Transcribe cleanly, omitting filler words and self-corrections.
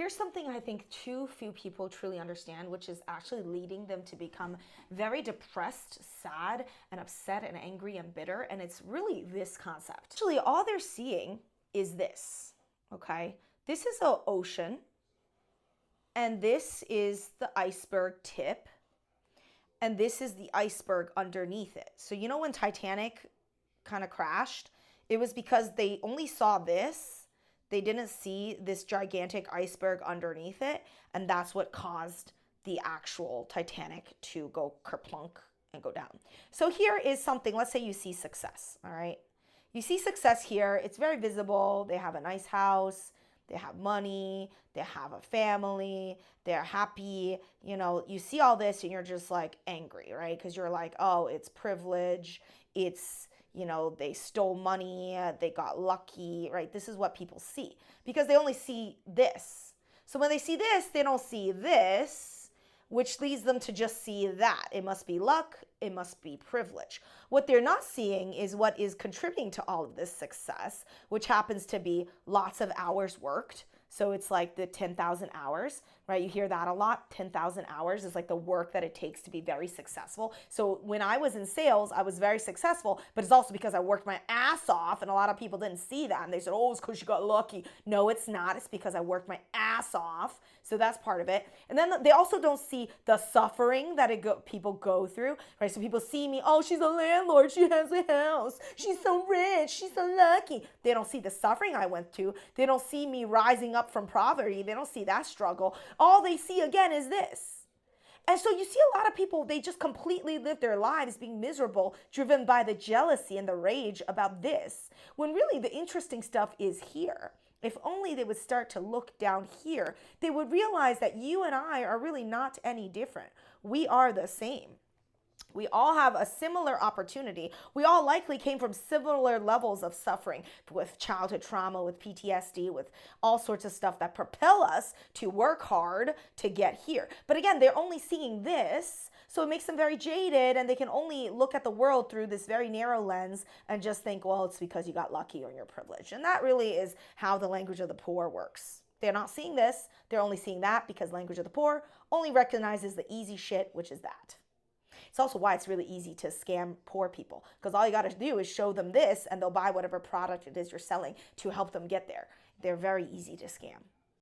Here's something I think too few people truly understand, which is actually leading them to become very depressed, sad, and upset and angry and bitter. And it's really this concept. Actually, all they're seeing is this, okay? This is an ocean, and this is the iceberg tip, and this is the iceberg underneath it. So you know when Titanic kind of crashed, it was because they only saw this. They didn't see this gigantic iceberg underneath it, and that's what caused the actual Titanic to go kerplunk and go down. So here is something, let's say you see success, all right? You see success here, it's very visible. They have a nice house, they have money, they have a family, they're happy. You know, you see all this and you're just like angry, right? Because you're like, oh, it's privilege, it's, you know, they stole money, they got lucky, right? This is what people see because they only see this. So when they see this, they don't see this, which leads them to just see that. It must be luck, it must be privilege. What they're not seeing is what is contributing to all of this success, which happens to be lots of hours worked. So it's like the 10,000 hours, right? You hear that a lot. 10,000 hours is like the work that it takes to be very successful. So when I was in sales, I was very successful, but it's also because I worked my ass off, and a lot of people didn't see that. And they said, oh, it's because you got lucky. No, it's not. It's because I worked my ass off. So that's part of it. And then they also don't see the suffering that people go through, right? So people see me, oh, she's a landlord. She has a house. She's so rich. She's so lucky. They don't see the suffering I went through. They don't see me rising up from poverty. They don't see that struggle. All they see again is this. And so you see a lot of people, they just completely live their lives being miserable, driven by the jealousy and the rage about this, when really the interesting stuff is here. If only they would start to look down here, they would realize that you and I are really not any different. We are the same. We all have a similar opportunity. We all likely came from similar levels of suffering with childhood trauma, with PTSD, with all sorts of stuff that propel us to work hard to get here. But again, they're only seeing this, so it makes them very jaded, and they can only look at the world through this very narrow lens and just think, well, it's because you got lucky or you're privileged. And that really is how the language of the poor works. They're not seeing this. They're only seeing that because language of the poor only recognizes the easy shit, which is that. It's also why it's really easy to scam poor people, because all you got to do is show them this and they'll buy whatever product it is you're selling to help them get there. They're very easy to scam.